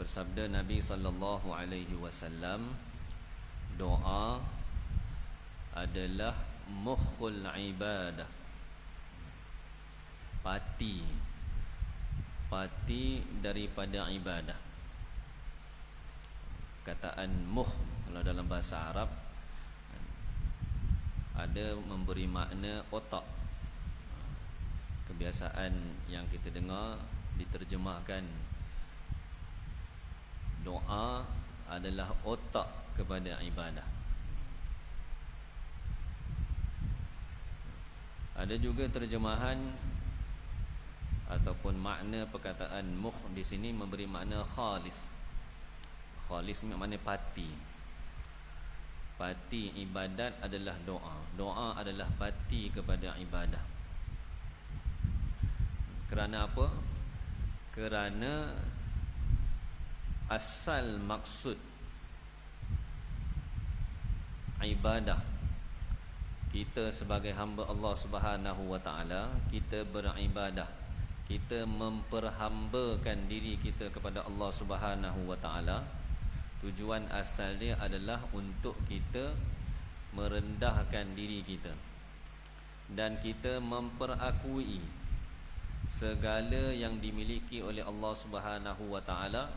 Bersabda Nabi sallallahu alaihi wasallam, doa adalah mukhul ibadah. Pati daripada ibadah. Kataan mukh kalau dalam bahasa Arab ada memberi makna otak. Kebiasaan yang kita dengar diterjemahkan doa adalah otak kepada ibadah. Ada juga terjemahan ataupun makna perkataan mukh di sini memberi makna khalis. Khalis makna pati. Pati ibadat adalah doa. Doa adalah pati kepada ibadah. Kerana apa? Kerana asal maksud ibadah kita sebagai hamba Allah Subhanahu wa taala, kita beribadah, kita memperhambakan diri kita kepada Allah Subhanahu wa taala. Tujuan asal dia adalah untuk kita merendahkan diri kita dan kita memperakui segala yang dimiliki oleh Allah Subhanahu wa taala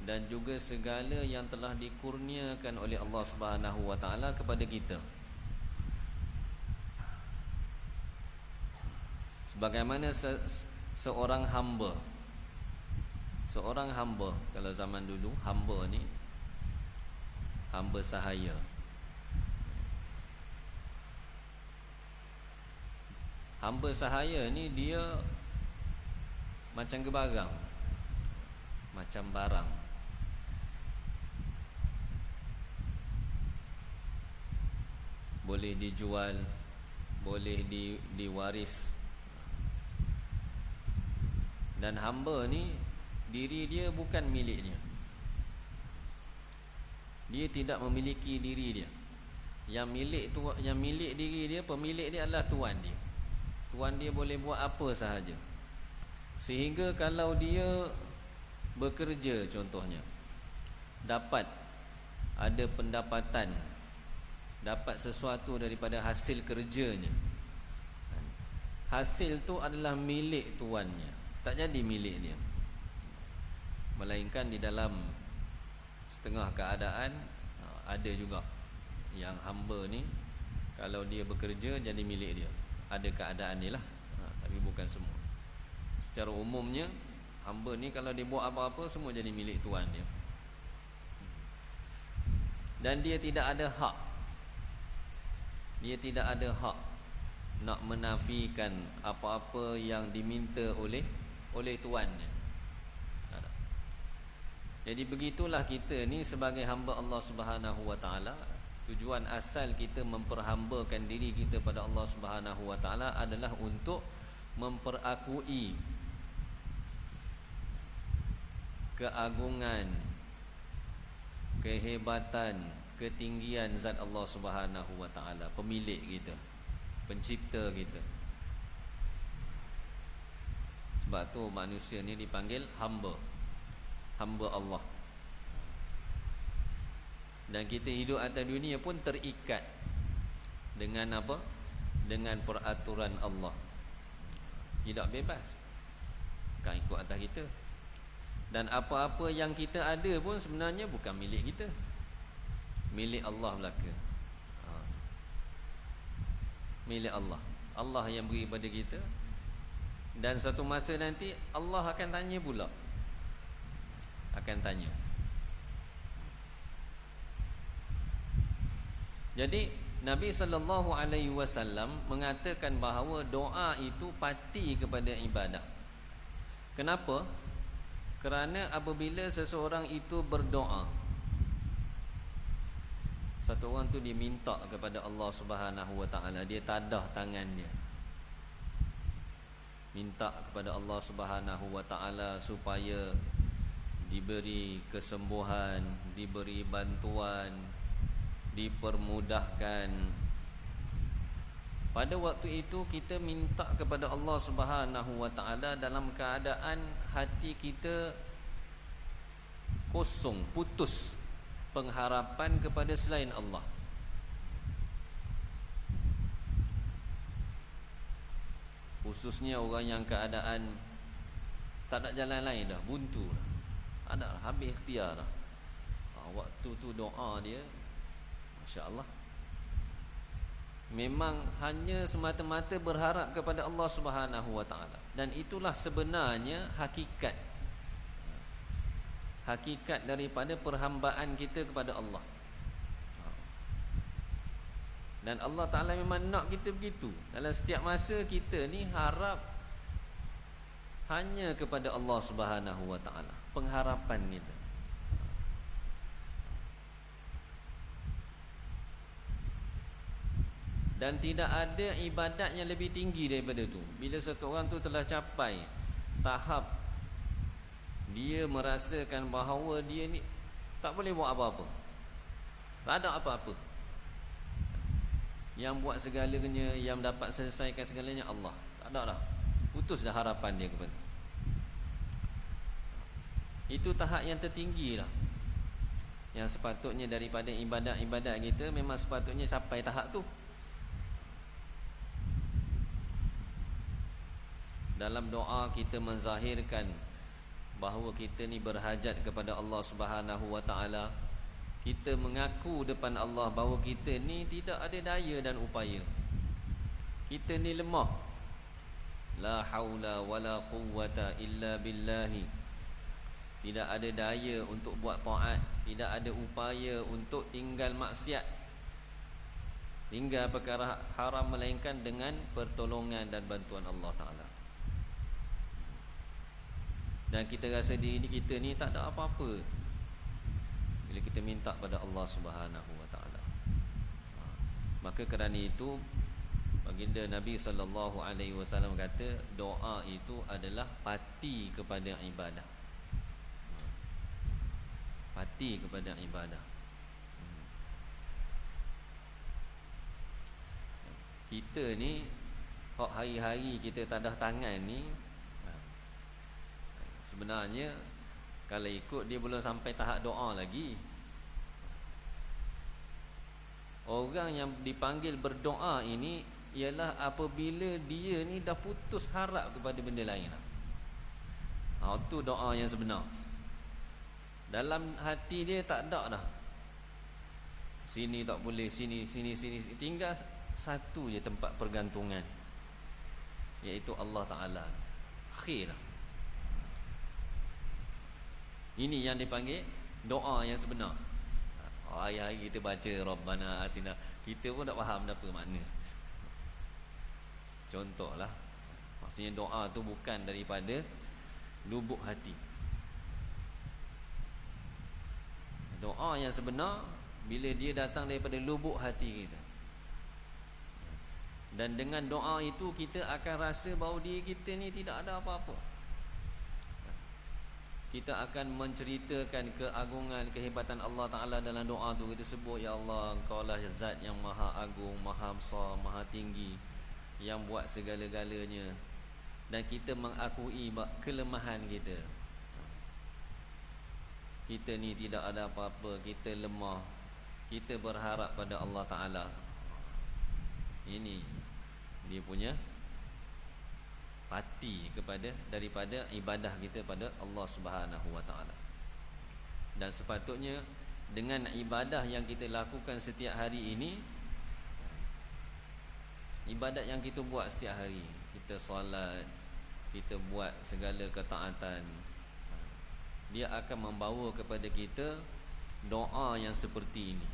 dan juga segala yang telah dikurniakan oleh Allah Subhanahu wa taala kepada kita. Sebagaimana seorang hamba kalau zaman dulu, hamba ni hamba sahaya. Hamba sahaya ni dia macam gebarang, macam barang. Boleh dijual, boleh diwaris. Dan hamba ni diri dia bukan miliknya. Dia tidak memiliki diri dia. Yang milik diri dia, pemilik dia adalah tuan dia. Tuan dia boleh buat apa sahaja. Sehingga kalau dia bekerja contohnya, dapat ada pendapatan, dapat sesuatu daripada hasil kerjanya, hasil tu adalah milik tuannya, tak jadi milik dia. Melainkan di dalam setengah keadaan ada juga yang hamba ni kalau dia bekerja jadi milik dia. Ada keadaan dia lah, tapi bukan semua. Secara umumnya hamba ni kalau dia buat apa-apa semua jadi milik tuan dia. Dan dia tidak ada hak. Dia tidak ada hak nak menafikan apa-apa yang diminta oleh tuannya. Jadi begitulah kita ni sebagai hamba Allah Subhanahu wa taala. Tujuan asal kita memperhambakan diri kita pada Allah Subhanahu wa taala adalah untuk memperakui keagungan, kehebatan, ketinggian zat Allah Subhanahu wa taala, pemilik kita, pencipta kita. Sebab tu manusia ni dipanggil hamba Allah. Dan kita hidup atas dunia pun terikat dengan apa? Dengan peraturan Allah. Tidak bebas, bukan ikut atas kita. Dan apa-apa yang kita ada pun sebenarnya bukan milik kita, milik Allah belaka. Milik Allah. Allah yang beri kepada kita. Dan satu masa nanti Allah akan tanya pula. Akan tanya. Jadi Nabi SAW mengatakan bahawa doa itu pati kepada ibadah. Kenapa? Kerana apabila seseorang itu berdoa, satu orang tu diminta kepada Allah Subhanahu wa taala, dia tadah tangan dia, minta kepada Allah Subhanahu wa taala supaya diberi kesembuhan, diberi bantuan, dipermudahkan. Pada waktu itu kita minta kepada Allah Subhanahu wa taala dalam keadaan hati kita kosong, putus pengharapan kepada selain Allah. Khususnya orang yang keadaan tak ada jalan lain dah, buntu dah, ada dah, habis ikhtiar dah. Waktu tu doa dia, Masya Allah, memang hanya semata-mata berharap kepada Allah Subhanahu Wa Taala. Dan itulah sebenarnya hakikat daripada perhambaan kita kepada Allah. Dan Allah Ta'ala memang nak kita begitu. Dalam setiap masa kita ni harap hanya kepada Allah Subhanahu Wa Ta'ala, pengharapan kita. Dan tidak ada ibadat yang lebih tinggi daripada tu. Bila satu orang tu telah capai tahap dia merasakan bahawa dia ni tak boleh buat apa-apa, tak ada apa-apa, yang buat segalanya, yang dapat selesaikan segalanya Allah, tak ada dah, putus dah harapan dia kepada. Itu tahap yang tertinggi lah, yang sepatutnya daripada ibadat-ibadat kita memang sepatutnya capai tahap tu. Dalam doa kita menzahirkan bahawa kita ni berhajat kepada Allah Subhanahu Wa Taala. Kita mengaku depan Allah bahawa kita ni tidak ada daya dan upaya, kita ni lemah. La haula wala quwwata illa billahi. Tidak ada daya untuk buat taat, tidak ada upaya untuk tinggal maksiat, tinggal perkara haram, melainkan dengan pertolongan dan bantuan Allah Ta'ala. Dan kita rasa diri kita ni tak ada apa-apa bila kita minta pada Allah Subhanahu Wa Taala. Maka kerana itu baginda Nabi sallallahu alaihi wasallam kata doa itu adalah pati kepada ibadah. Pati kepada ibadah. Kita ni hak hari-hari kita tadah tangan ni, sebenarnya kalau ikut dia belum sampai tahap doa lagi. Orang yang dipanggil berdoa ini ialah apabila dia ni dah putus harap kepada benda lain. Itu doa yang sebenar. Dalam hati dia tak ada dah, sini tak boleh, sini. Tinggal satu je tempat pergantungan, iaitu Allah Ta'ala. Akhir. Ini yang dipanggil doa yang sebenar. Hari-hari kita baca Rabbana Atina, kita pun tak faham apa makna. Contohlah, maksudnya doa tu bukan daripada lubuk hati. Doa yang sebenar bila dia datang daripada lubuk hati kita. Dan dengan doa itu kita akan rasa bahawa diri kita ni tidak ada apa-apa. Kita akan menceritakan keagungan, kehebatan Allah Ta'ala dalam doa tu. Kita sebut, Ya Allah, Engkau lah zat yang maha agung, maha besar, maha tinggi, yang buat segala-galanya. Dan kita mengakui kelemahan kita. Kita ni tidak ada apa-apa, kita lemah, kita berharap pada Allah Ta'ala. Ini dia punya pati daripada ibadah kita pada Allah Subhanahu Wa Taala. Dan sepatutnya dengan ibadah yang kita lakukan setiap hari ini, ibadat yang kita buat setiap hari, kita solat, kita buat segala ketaatan, dia akan membawa kepada kita doa yang seperti ini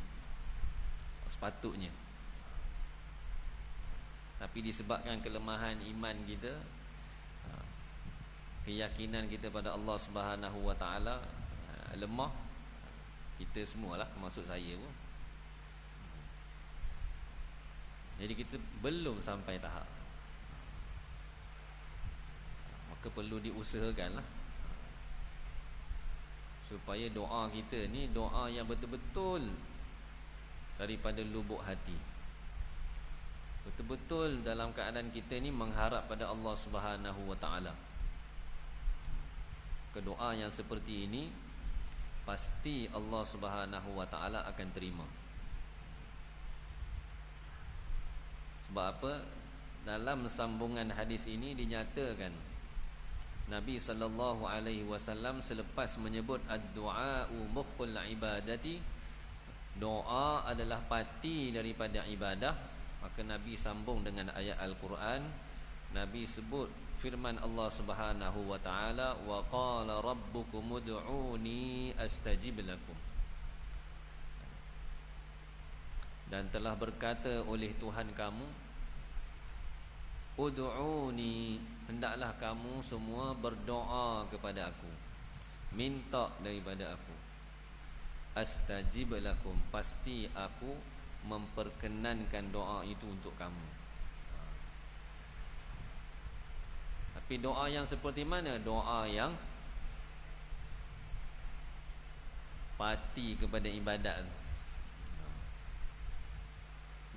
sepatutnya. Tapi disebabkan kelemahan iman kita, keyakinan kita pada Allah Subhanahu Wa Taala lemah. Kita semualah, termasuk saya pun. Jadi kita belum sampai tahap. Maka perlu diusahakanlah supaya doa kita ni doa yang betul-betul daripada lubuk hati. Betul-betul dalam keadaan kita ni mengharap pada Allah Subhanahu Wa Taala. Doa yang seperti ini pasti Allah Subhanahu wa taala akan terima. Sebab apa? Dalam sambungan hadis ini dinyatakan Nabi sallallahu alaihi wasallam selepas menyebut ad-du'a'u mukhul ibadati, doa adalah parti daripada ibadah, maka Nabi sambung dengan ayat Al-Quran. Nabi sebut firman Allah Subhanahu wa taala, wa qala rabbukum ud'uni astajib lakum. Dan telah berkata oleh Tuhan kamu, ud'uni, hendaklah kamu semua berdoa kepada aku, minta daripada aku, astajib lakum, pasti aku memperkenankan doa itu untuk kamu. Tapi doa yang seperti mana? Doa yang pati kepada ibadat,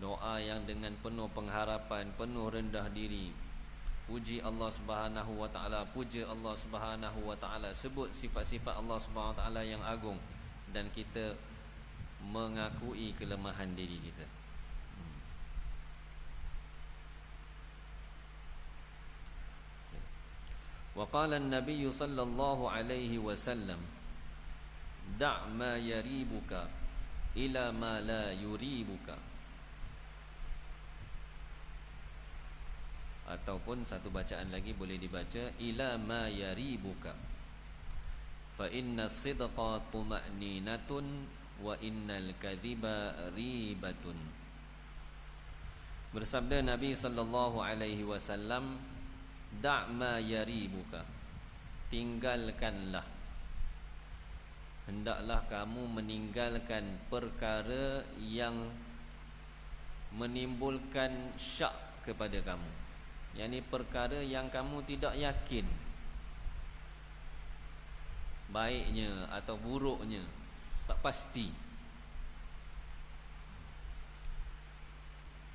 doa yang dengan penuh pengharapan, penuh rendah diri, puji Allah Subhanahu wa taala, puja Allah Subhanahu wa taala, sebut sifat-sifat Allah Subhanahu wa taala yang agung, dan kita mengakui kelemahan diri kita. Wa qala an-nabiy sallallahu alaihi wasallam, da' ma yaribuka ila ma la yuribuka. Ataupun satu bacaan lagi boleh dibaca, ila ma yaribuka fa inna sidqa tuma'ninatun wa innal kadhiba ribatun. Bersabda Nabi sallallahu alaihi wasallam, da' ma yaribuka, tinggalkanlah, hendaklah kamu meninggalkan perkara yang menimbulkan syak kepada kamu, yakni perkara yang kamu tidak yakin baiknya atau buruknya, tak pasti.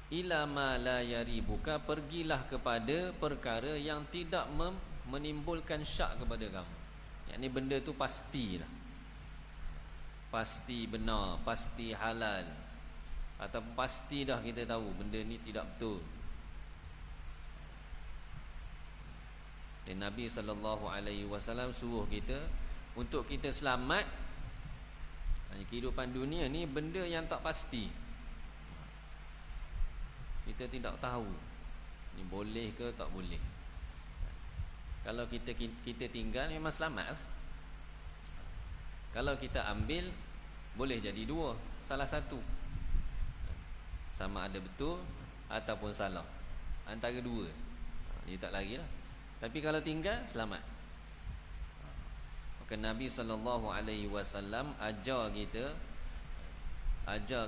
Ila ma la yaribuka, pergilah kepada perkara yang tidak menimbulkan syak kepada kamu, yakni benda tu pastilah, pasti benar, pasti halal, atau pasti dah kita tahu benda ni tidak betul. Dan Nabi SAW suruh kita untuk kita selamat kehidupan dunia ni, benda yang tak pasti, kita tidak tahu ni boleh ke tak boleh. Kalau kita tinggal memang selamat lah. Kalau kita ambil, boleh jadi dua, salah satu, sama ada betul ataupun salah, antara dua, dia tak lari lah. Tapi kalau tinggal, selamat. Maka Nabi SAW ajar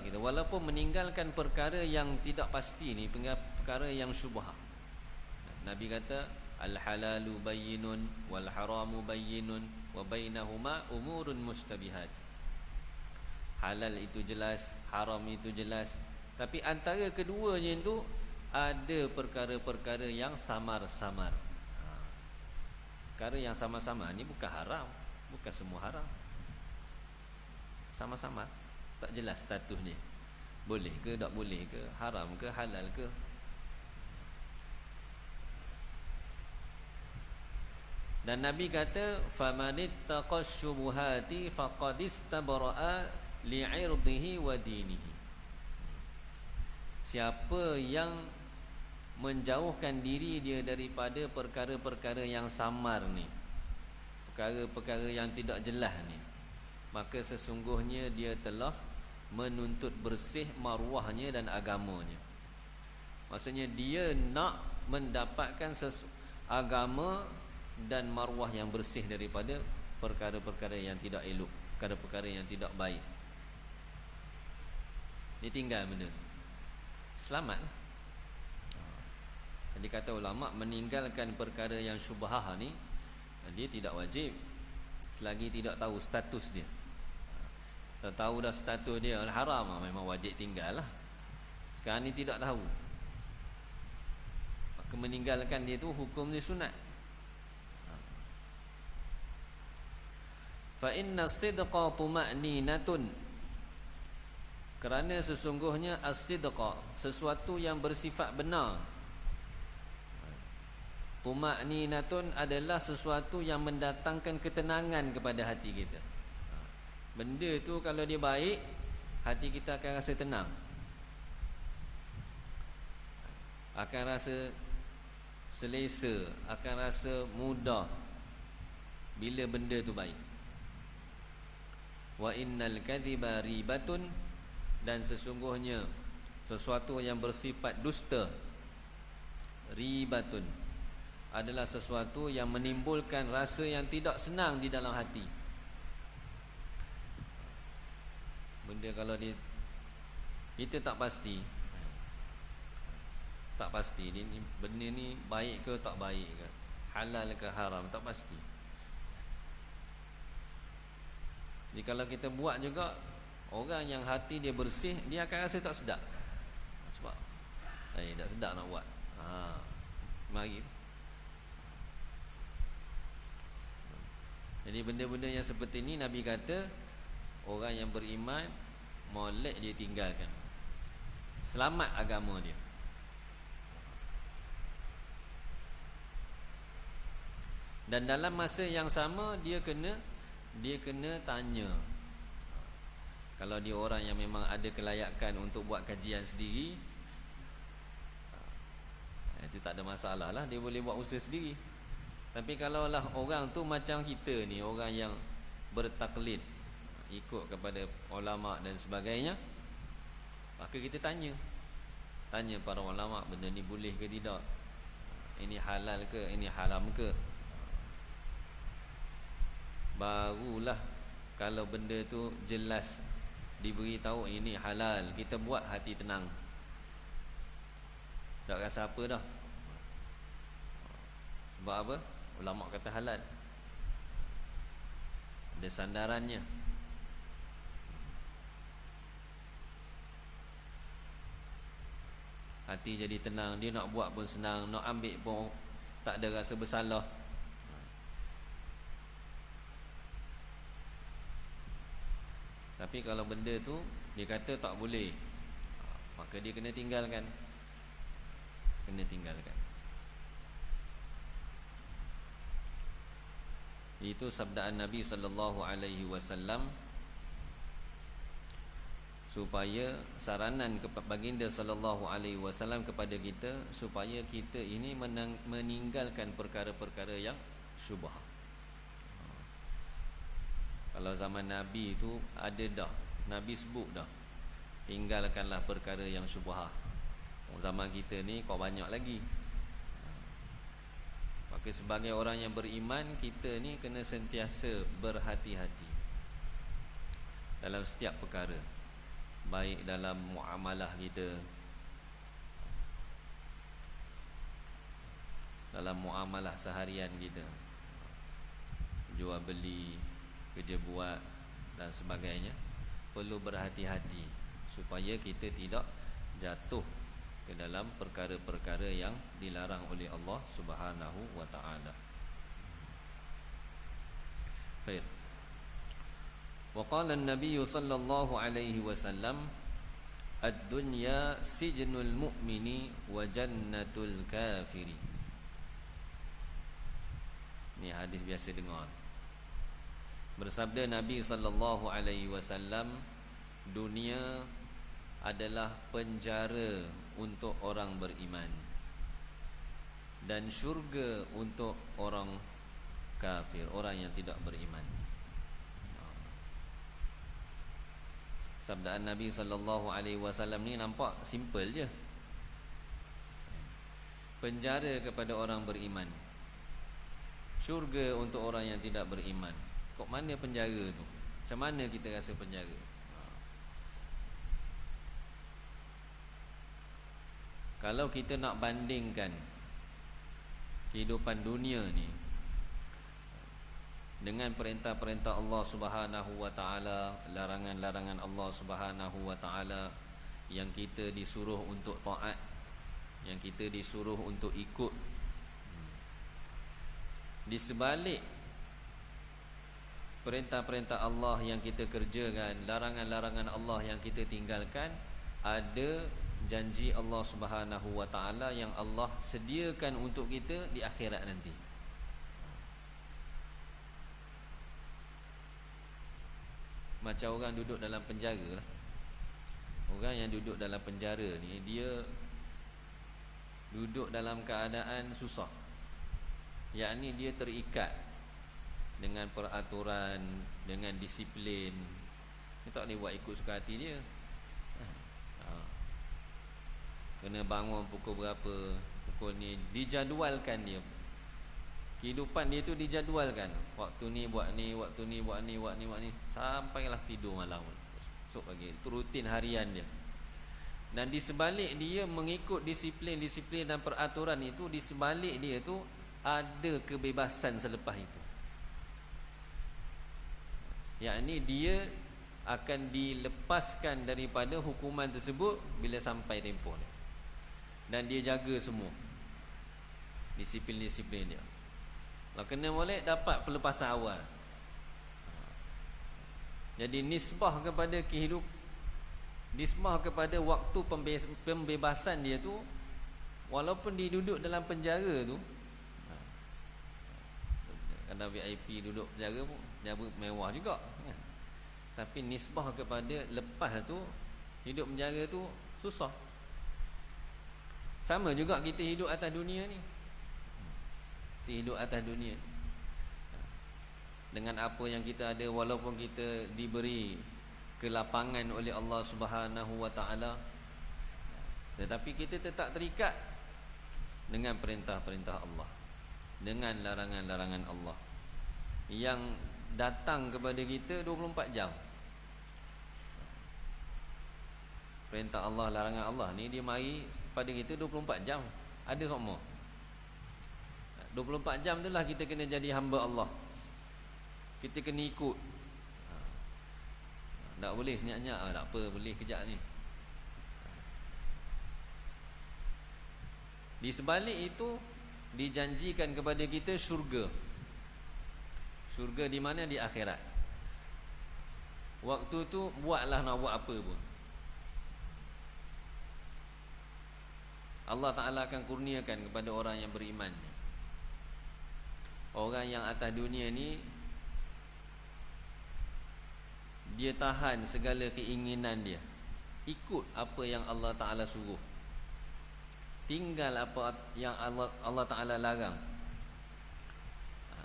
kita walaupun meninggalkan perkara yang tidak pasti ni, perkara yang syubhah. Nabi kata, al-halalu bayyinun wal haramu bayyinun wa bainahuma umurun mustabihat. Halal itu jelas, haram itu jelas, tapi antara keduanya itu ada perkara-perkara yang samar-samar. Perkara yang sama-sama ni bukan haram, bukan semua haram, sama-sama tak jelas statusnya, boleh ke tak boleh ke, haram ke halal ke. Dan Nabi kata, famanittaqash syubuhati faqad istabra'a li'irdihi wa dinihi. Siapa yang menjauhkan diri dia daripada perkara-perkara yang samar ni, perkara-perkara yang tidak jelas ni, maka sesungguhnya dia telah menuntut bersih maruahnya dan agamanya. Maksudnya dia nak mendapatkan agama dan maruah yang bersih daripada perkara-perkara yang tidak elok, perkara-perkara yang tidak baik. Dia tinggal benda, selamat. Jadi kata ulama, meninggalkan perkara yang syubhah ni, dia tidak wajib selagi tidak tahu status dia. Tak tahu dah status dia haram, memang wajib tinggal lah. Sekarang ni tidak tahu, maka meninggalkan dia tu hukum dia sunat. Fa inna sidqa tuma'ninatun, kerana sesungguhnya as-sidqa, sesuatu yang bersifat benar. Tuma'ninatun adalah sesuatu yang mendatangkan ketenangan kepada hati kita. Benda tu kalau dia baik, hati kita akan rasa tenang, akan rasa selesa, akan rasa mudah bila benda tu baik. Wa innal kadhiba ribatun, dan sesungguhnya sesuatu yang bersifat dusta, ribatun, adalah sesuatu yang menimbulkan rasa yang tidak senang di dalam hati. Benda kalau kita tak pasti, ni benda ni baik ke tak baik ke, halal ke haram, tak pasti. Jadi kalau kita buat juga, orang yang hati dia bersih, dia akan rasa tak sedap. Sebab tak sedap nak buat. Mari. Jadi benda-benda yang seperti ni Nabi kata, orang yang beriman molek dia tinggalkan, selamat agama dia. Dan dalam masa yang sama dia kena tanya. Kalau dia orang yang memang ada kelayakan untuk buat kajian sendiri, itu tak ada masalah lah, dia boleh buat usaha sendiri. Tapi kalau lah orang tu macam kita ni, orang yang bertaklid, ikut kepada ulama dan sebagainya, maka kita tanya para ulama, benda ni boleh ke tidak, ini halal ke, ini haram ke. Barulah kalau benda tu jelas diberi tahu ini halal, kita buat hati tenang, tak rasa apa dah. Sebab apa? Ulama kata halal, ada sandarannya. Hati jadi tenang, dia nak buat pun senang, nak ambil pun tak ada rasa bersalah. Tapi kalau benda tu dia kata tak boleh, maka dia kena tinggalkan. Itu sabdaan Nabi sallallahu alaihi wasallam, supaya saranan baginda sallallahu alaihi wasallam kepada kita, supaya kita ini meninggalkan perkara-perkara yang syubhat. Kalau zaman Nabi itu ada dah, Nabi sebut dah, tinggalkanlah perkara yang syubhat. Zaman kita ni kau banyak lagi. Maka sebagai orang yang beriman, kita ni kena sentiasa berhati-hati dalam setiap perkara, baik dalam muamalah kita, dalam muamalah seharian kita, jual beli, kerja buat dan sebagainya. Perlu berhati-hati supaya kita tidak jatuh ke dalam perkara-perkara yang dilarang oleh Allah Subhanahu wa taala. Baik. Wa qala an-nabiy sallallahu alaihi wasallam, ad-dunya sijnul mu'mini wa jannatul kafiri. Ni hadis biasa dengar. Bersabda Nabi sallallahu alaihi wasallam, dunia adalah penjara untuk orang beriman dan syurga untuk orang kafir, orang yang tidak beriman. Sabdaan Nabi sallallahu alaihi wasallam ni nampak simple je. Penjara kepada orang beriman, syurga untuk orang yang tidak beriman. Kok mana penjara tu? Macam mana kita rasa penjara? Kalau kita nak bandingkan kehidupan dunia ni dengan perintah-perintah Allah Subhanahu wa taala, larangan-larangan Allah Subhanahu wa taala, yang kita disuruh untuk taat, yang kita disuruh untuk ikut, di sebalik perintah-perintah Allah yang kita kerjakan, larangan-larangan Allah yang kita tinggalkan, ada janji Allah Subhanahu wa taala yang Allah sediakan untuk kita di akhirat nanti. Macam orang duduk dalam penjara lah. Orang yang duduk dalam penjara ni, dia duduk dalam keadaan susah. Yakni dia terikat dengan peraturan, dengan disiplin. Dia tak boleh buat ikut suka hati dia. Kena bangun pukul berapa, pukul ni, dijadualkan dia. Kehidupan dia tu dijadualkan. Waktu ni buat ni, waktu ni buat ni, buat ni, sampailah tidur malam. Esok pagi. Itu rutin harian dia. Dan di sebalik dia mengikut disiplin dan peraturan itu, di sebalik dia tu ada kebebasan selepas itu. Yakni dia akan dilepaskan daripada hukuman tersebut bila sampai tempoh dia. Dan dia jaga semua disiplin dia. Kalau kena molek, dapat pelepasan awal. Jadi nisbah kepada nisbah kepada waktu pembebasan dia tu, walaupun dia duduk dalam penjara tu, kadang VIP duduk penjara pun penjara mewah juga kan? Tapi nisbah kepada lepas tu, hidup penjara tu susah. Sama juga kita hidup atas dunia ni. Kita hidup atas dunia dengan apa yang kita ada, walaupun kita diberi kelapangan oleh Allah Subhanahu wa taala, tetapi kita tetap terikat dengan perintah-perintah Allah, dengan larangan-larangan Allah yang datang kepada kita 24 jam. Perintah Allah, larangan Allah ni dia mari pada kita 24 jam. Ada semua. 24 jam itulah kita kena jadi hamba Allah. Kita kena ikut. Tak boleh senyap-senyap, tak apa, boleh kejap ni. Di sebalik itu dijanjikan kepada kita syurga. Syurga di mana? Di akhirat. Waktu tu buatlah nak buat apa pun, Allah Ta'ala akan kurniakan kepada orang yang beriman. Orang yang atas dunia ni, dia tahan segala keinginan dia, ikut apa yang Allah Ta'ala suruh, tinggal apa yang Allah Ta'ala larang.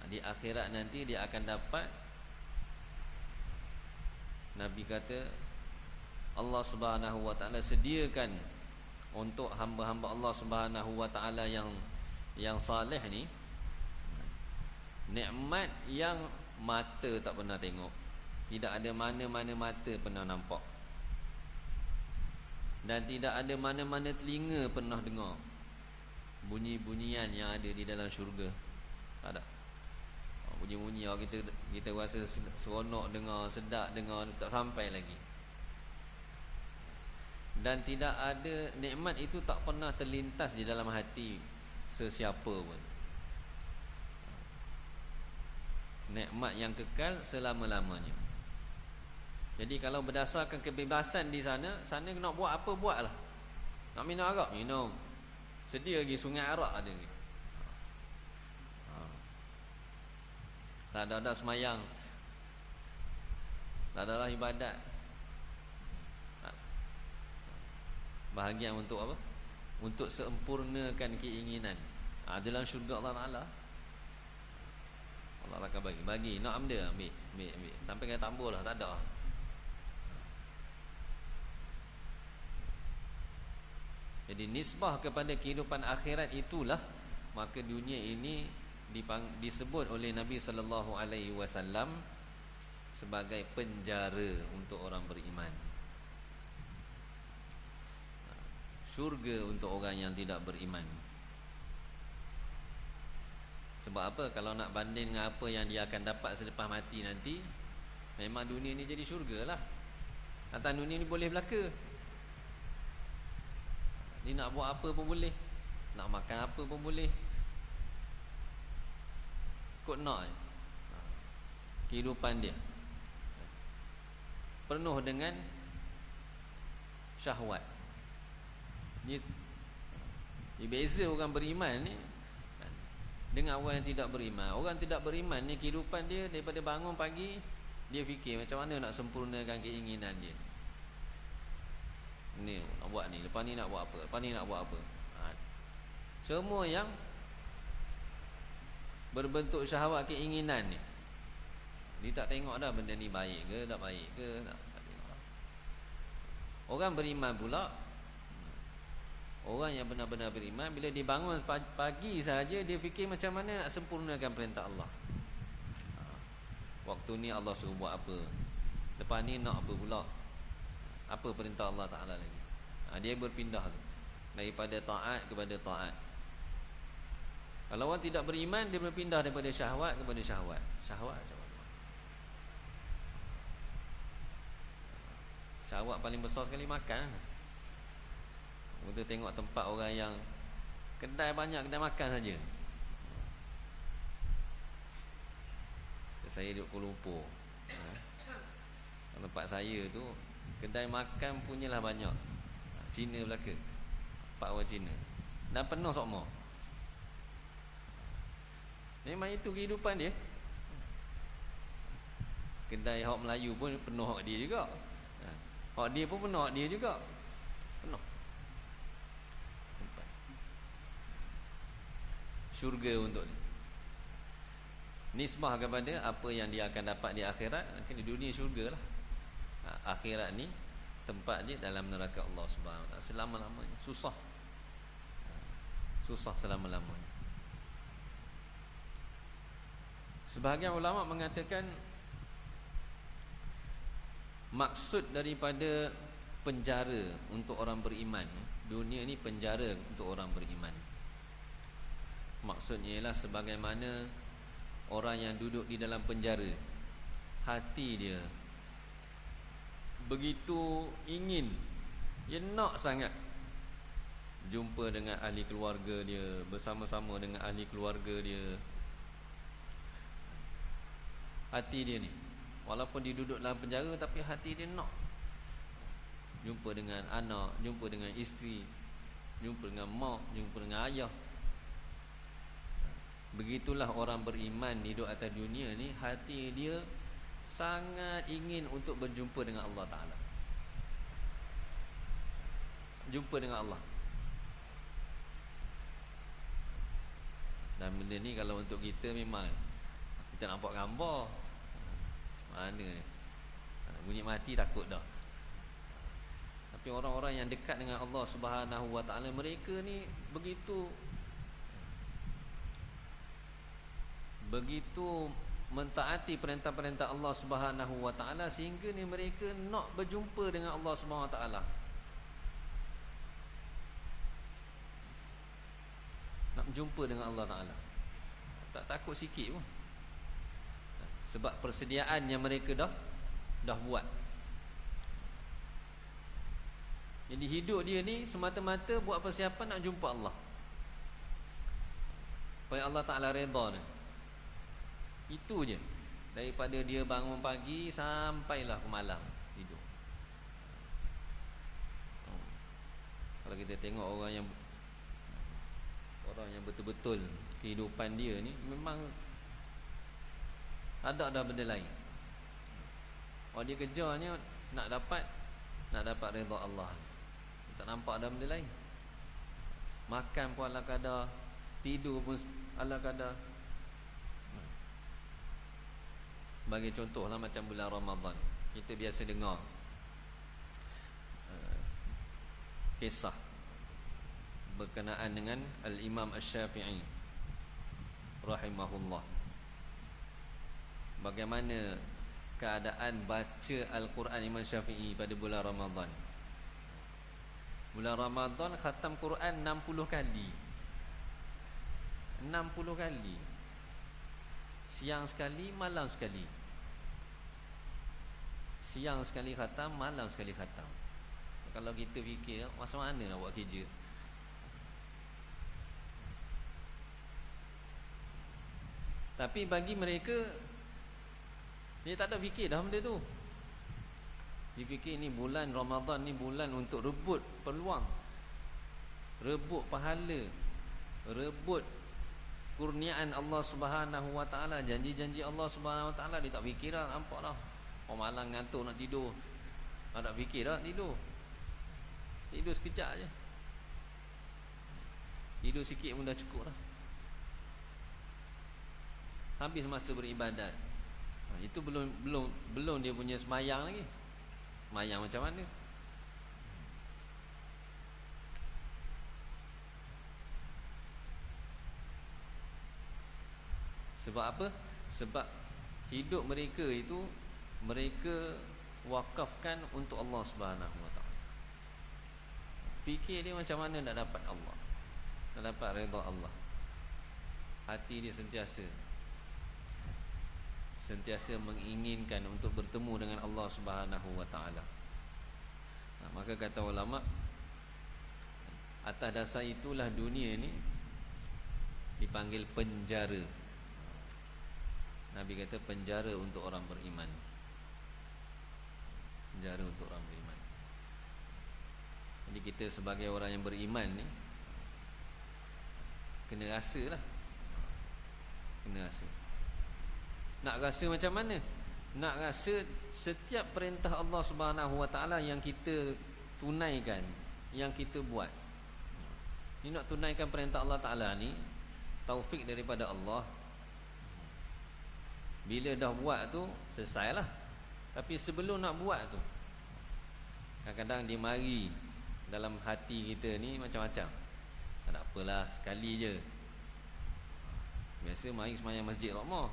Di akhirat nanti dia akan dapat, Nabi kata, Allah Subhanahu wa Ta'ala sediakan untuk hamba-hamba Allah Subhanahu wa Ta'ala yang saleh ni, nikmat yang mata tak pernah tengok, tidak ada mana-mana mata pernah nampak, dan tidak ada mana-mana telinga pernah dengar bunyi-bunyian yang ada di dalam syurga. Tak ada. Bunyi-bunyi kita rasa seronok dengar, sedap dengar, tak sampai lagi. Dan tidak ada, nikmat itu tak pernah terlintas di dalam hati sesiapa pun. Nikmat yang kekal selama-lamanya. Jadi kalau berdasarkan kebebasan di sana nak buat apa buatlah. Nak minum arak, minum. Sedia lagi sungai arak ada ni. Tak ada semayang, tak ada ibadat. Bahagian untuk apa? Untuk sempurnakan keinginan. Dalam syurga Allah Ta'ala, Allah akan bagi. Nak ambil, ambil. Sampai kena tambah lah, tak ada. Jadi nisbah kepada kehidupan akhirat itulah, maka dunia ini disebut oleh Nabi sallallahu alaihi wasallam sebagai penjara untuk orang beriman. Syurga untuk orang yang tidak beriman. Sebab apa? Kalau nak banding dengan apa yang dia akan dapat selepas mati nanti, memang dunia ni jadi syurga lah. Atas dunia ni boleh belaka. Dia nak buat apa pun boleh, nak makan apa pun boleh, kod nak. kehidupan dia penuh dengan syahwat. Dia beza orang beriman ni dengan orang yang tidak beriman. Orang tidak beriman ni kehidupan dia daripada bangun pagi dia fikir macam mana nak sempurnakan keinginan dia. Ni nak buat ni, lepas ni nak buat apa, lepas ni nak buat apa. Semua yang berbentuk syahwat keinginan ni, dia tak tengok dah benda ni baik ke tak baik ke, tak tengok. Orang beriman pula, orang yang benar-benar beriman, bila dia bangun pagi saja dia fikir macam mana nak sempurnakan perintah Allah. Waktu ni Allah suruh buat apa, lepas ni nak apa pula, apa perintah Allah Ta'ala lagi. Dia berpindah daripada taat kepada taat. Kalau orang tidak beriman, dia berpindah daripada syahwat kepada syahwat. Syahwat paling besar sekali makan. Kita tengok tempat orang yang kedai banyak, kedai makan saja. Saya duduk Kuala Lumpur, tempat saya tu kedai makan punyalah banyak. Cina belaka, 4 orang Cina, dan penuh sokmo. Memang itu kehidupan dia. Kedai hak Melayu pun penuh hak dia juga, hak dia pun penuh hak dia juga. Penuh tempat syurga untuk ni. Nisbah kepada apa yang dia akan dapat di akhirat, di dunia syurga lah. Akhirat ni tempat dia dalam neraka Allah Subhanahu Wa Taala selama-lamanya. Susah selama-lamanya. Sebahagian ulama mengatakan maksud daripada penjara untuk orang beriman, dunia ni penjara untuk orang beriman. Maksudnya ialah sebagaimana orang yang duduk di dalam penjara, hati dia begitu ingin, dia nak sangat jumpa dengan ahli keluarga dia, bersama-sama dengan ahli keluarga dia. Hati dia ni, walaupun dia duduk dalam penjara, tapi hati dia nak jumpa dengan anak, jumpa dengan isteri, jumpa dengan mak, jumpa dengan ayah. Begitulah orang beriman hidup atas dunia ni, hati dia sangat ingin untuk berjumpa dengan Allah Ta'ala, jumpa dengan Allah. Dan benda ni kalau untuk kita memang kita nampak gambar, mana ni bunyi mati takut dah. Tapi orang-orang yang dekat dengan Allah Subhanahu Wa Ta'ala, mereka ni begitu mentaati perintah-perintah Allah Subhanahu Wa Ta'ala, sehingga ni mereka nak berjumpa dengan Allah Subhanahu Wa Ta'ala, nak berjumpa dengan Allah Ta'ala. Tak takut sikit pun, sebab persediaan yang mereka dah buat. Jadi hidup dia ni semata-mata buat persiapan nak jumpa Allah, supaya Allah Ta'ala redha ni. Itu je, daripada dia bangun pagi sampailah ke malam tidur. Kalau kita tengok orang yang betul-betul kehidupan dia ni memang ada benda lain. Orang dia kejarnya nak dapat redha Allah. Tak nampak ada benda lain. Makan pun ala kadar, tidur pun ala kadar. Bagi contohlah macam bulan Ramadan, kita biasa dengar kisah berkenaan dengan Al-Imam Asy-Syafi'i rahimahullah. Bagaimana keadaan baca Al-Quran Imam Syafi'i pada bulan Ramadan. Bulan Ramadan khatam Quran 60 kali. 60 kali. Siang sekali, malam sekali. Siang sekali khatam, malam sekali khatam. Kalau kita fikir macam mana nak buat kerja. Tapi bagi mereka Dia tak ada fikir dah benda tu. Dia fikir ni bulan Ramadan ni bulan untuk rebut peluang, rebut pahala, rebut kurniaan Allah Subhanahu Wa Taala, janji-janji Allah Subhanahu Wa Taala. Dia tak fikir dah, nampak dah. Orang malam ngantuk nak tidur. Tak fikir dah tidur. Tidur sekejap je. Tidur sikit pun dah cukup dah. Habis masa beribadat. Itu belum dia punya semayang lagi. Semayang macam mana? Sebab apa? Sebab hidup mereka itu mereka wakafkan untuk Allah Subhanahu Wa Taala. Fikir dia macam mana nak dapat Allah, nak dapat redha Allah. Hati dia sentiasa menginginkan untuk bertemu dengan Allah Subhanahu Wa Taala. Maka kata ulama, atas dasar itulah dunia ni dipanggil penjara. Nabi kata penjara untuk orang beriman. Penjara untuk orang beriman. Jadi kita sebagai orang yang beriman ni kena rasa lah. Kena rasa. Nak rasa macam mana? Nak rasa setiap perintah Allah Subhanahu Wa Taala yang kita tunaikan, yang kita buat. Ni nak tunaikan perintah Allah Taala ni taufik daripada Allah. Bila dah buat tu selesailah. Tapi sebelum nak buat tu kadang-kadang dia mari dalam hati kita ni macam-macam. Tak apalah, sekali je. Biasa mari semayang masjid Rahmah.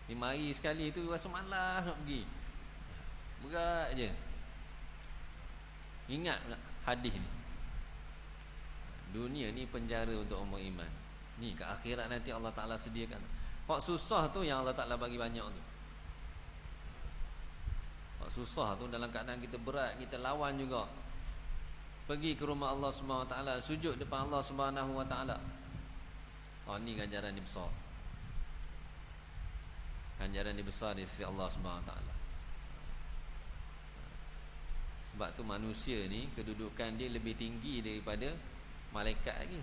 Dia mari sekali tu rasa malas nak pergi. Berat je. Ingat hadis ni. Dunia ni penjara untuk orang beriman. Ni ke akhirat nanti Allah Ta'ala sediakan. Hak susah tu yang Allah Ta'ala bagi banyak tu. Hak susah tu dalam keadaan kita berat, kita lawan juga. Pergi ke rumah Allah Subhanahu Wa Taala, sujud depan Allah Subhanahu Wa Taala. Oh, ni ganjaran ni besar. Ganjaran ni besar di sisi Allah Subhanahu Wa Taala. Sebab tu manusia ni kedudukan dia lebih tinggi daripada malaikat lagi.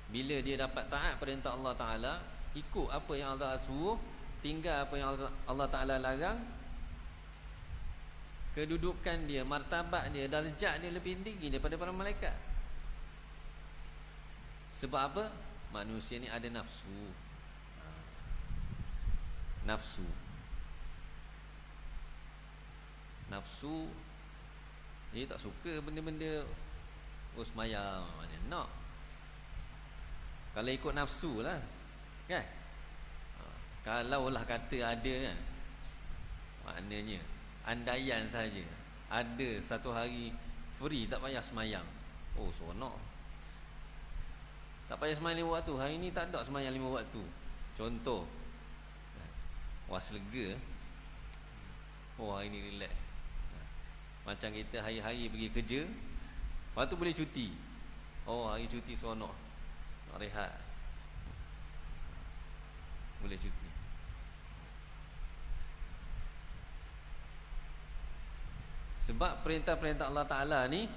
Bila dia dapat taat perintah Allah Ta'ala, ikut apa yang Allah Ta'ala suruh, tinggal apa yang Allah Ta'ala larang, kedudukan dia, martabat dia, darjat dia lebih tinggi daripada para malaikat. Sebab apa? Manusia ni ada nafsu. Nafsu dia tak suka benda-benda semayang macam nak. Kalau ikut nafsu lah kan? Kalau lah kata ada kan, maknanya andaian saja ada satu hari free, tak payah semayang. Oh, seronok. Tak payah semayang 5 waktu. Hari ni tak ada semayang 5 waktu. Contoh, was lega. Oh, hari ni relax. Macam kita hari-hari pergi kerja, lepas tu boleh cuti. Oh, hari cuti seronok, nak rehat, boleh cuti. Sebab perintah-perintah Allah Ta'ala ni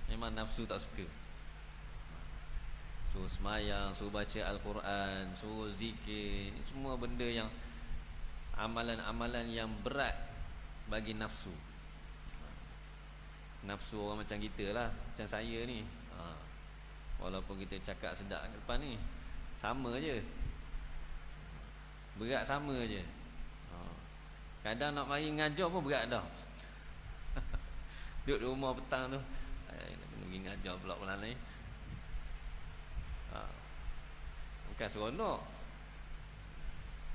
memang nafsu tak suka. Suruh semayang, suruh baca Al-Quran, suruh zikir, semua benda yang amalan-amalan yang berat bagi nafsu. Nafsu orang macam kita lah, macam saya ni. Walaupun kita cakap sedap ke depan ni, sama je, berat sama je. Kadang nak mari ngajar pun berat dah. Duduk di rumah petang tu, nak kena pergi ngajar pula pelan ni. Bukan seronok,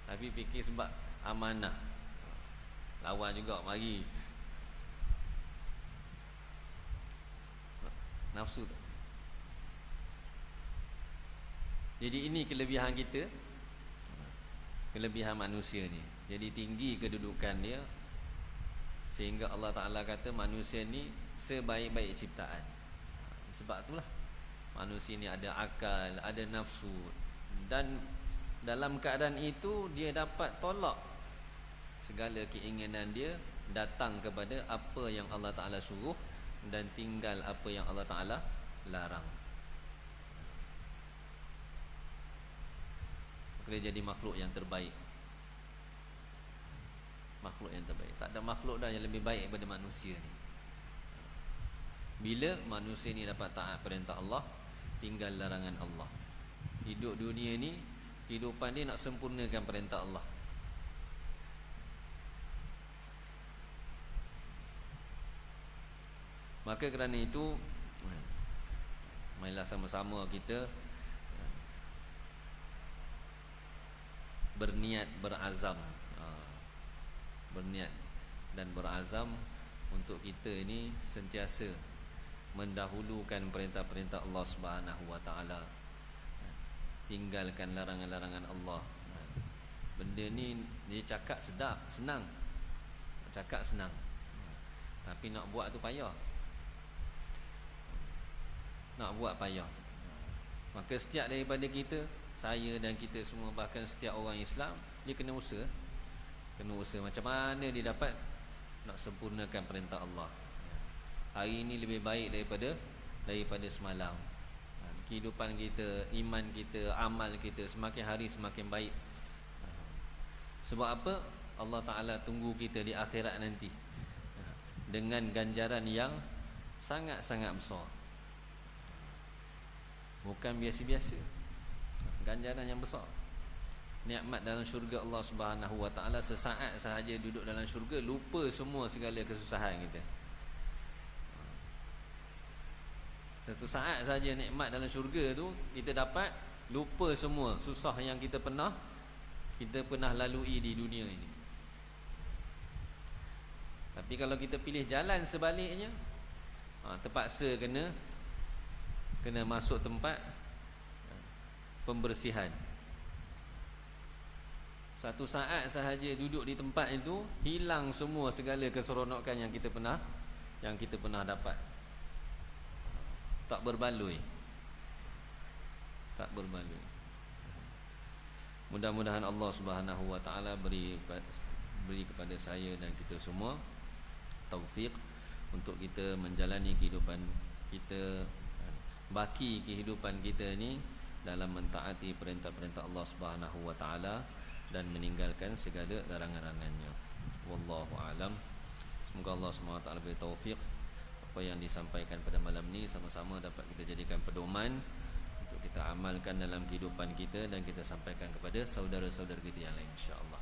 tapi fikir sebab amanah. Lawan juga mari nafsu tu. Jadi ini kelebihan kita, kelebihan manusia ni. Jadi tinggi kedudukan dia, sehingga Allah Ta'ala kata manusia ni sebaik-baik ciptaan. Sebab itulah manusia ni ada akal, ada nafsu, dan dalam keadaan itu dia dapat tolak segala keinginan dia, datang kepada apa yang Allah Ta'ala suruh dan tinggal apa yang Allah Ta'ala larang. Dia jadi makhluk yang terbaik. Makhluk yang terbaik. Tak ada makhluk dah yang lebih baik daripada manusia ni. Bila manusia ni dapat taat perintah Allah, tinggal larangan Allah. Hidup dunia ni, kehidupan dia nak sempurnakan perintah Allah. Maka kerana itu, marilah sama-sama kita berniat, berazam, berniat dan berazam untuk kita ini sentiasa mendahulukan perintah-perintah Allah Subhanahu wa taala, tinggalkan larangan-larangan Allah. Benda ni dia cakap sedap, senang. Cakap senang, tapi nak buat tu payah. Nak buat payah. Maka setiap daripada kita, saya dan kita semua, bahkan setiap orang Islam, dia kena usaha. Kena usaha macam mana dia dapat nak sempurnakan perintah Allah. Hari ini lebih baik daripada semalam. Kehidupan kita, iman kita, amal kita semakin hari semakin baik. Sebab apa? Allah Ta'ala tunggu kita di akhirat nanti dengan ganjaran yang sangat-sangat besar. Bukan biasa-biasa, ganjaran yang besar. Nikmat dalam syurga Allah Subhanahu wa taala, sesaat sahaja duduk dalam syurga, lupa semua segala kesusahan kita. Satu saat saja nikmat dalam syurga tu kita dapat, lupa semua susah yang kita pernah lalui di dunia ini. Tapi kalau kita pilih jalan sebaliknya, terpaksa kena masuk tempat pembersihan. Satu saat sahaja duduk di tempat itu, hilang semua segala keseronokan yang kita pernah dapat. Tak berbaloi. Mudah-mudahan Allah Subhanahu wa taala beri kepada saya dan kita semua taufik untuk kita menjalani kehidupan kita, baki kehidupan kita ni dalam mentaati perintah-perintah Allah Subhanahu wa taala dan meninggalkan segala larangan-larangannya. Wallahu alam. Semoga Allah Subhanahu wa taala beri taufik. Apa yang disampaikan pada malam ni sama-sama dapat kita jadikan pedoman untuk kita amalkan dalam kehidupan kita dan kita sampaikan kepada saudara-saudara kita yang lain, insya-Allah.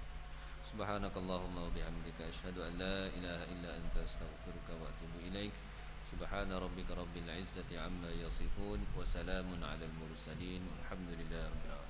Subhanakallahumma wa bihamdika asyhadu an la ilaha illa anta astaghfiruka wa atubu ilaik. Subhana rabbika rabbil izzati amma yasifun wa salamun alal mursalin. Alhamdulillah rabbil alamin.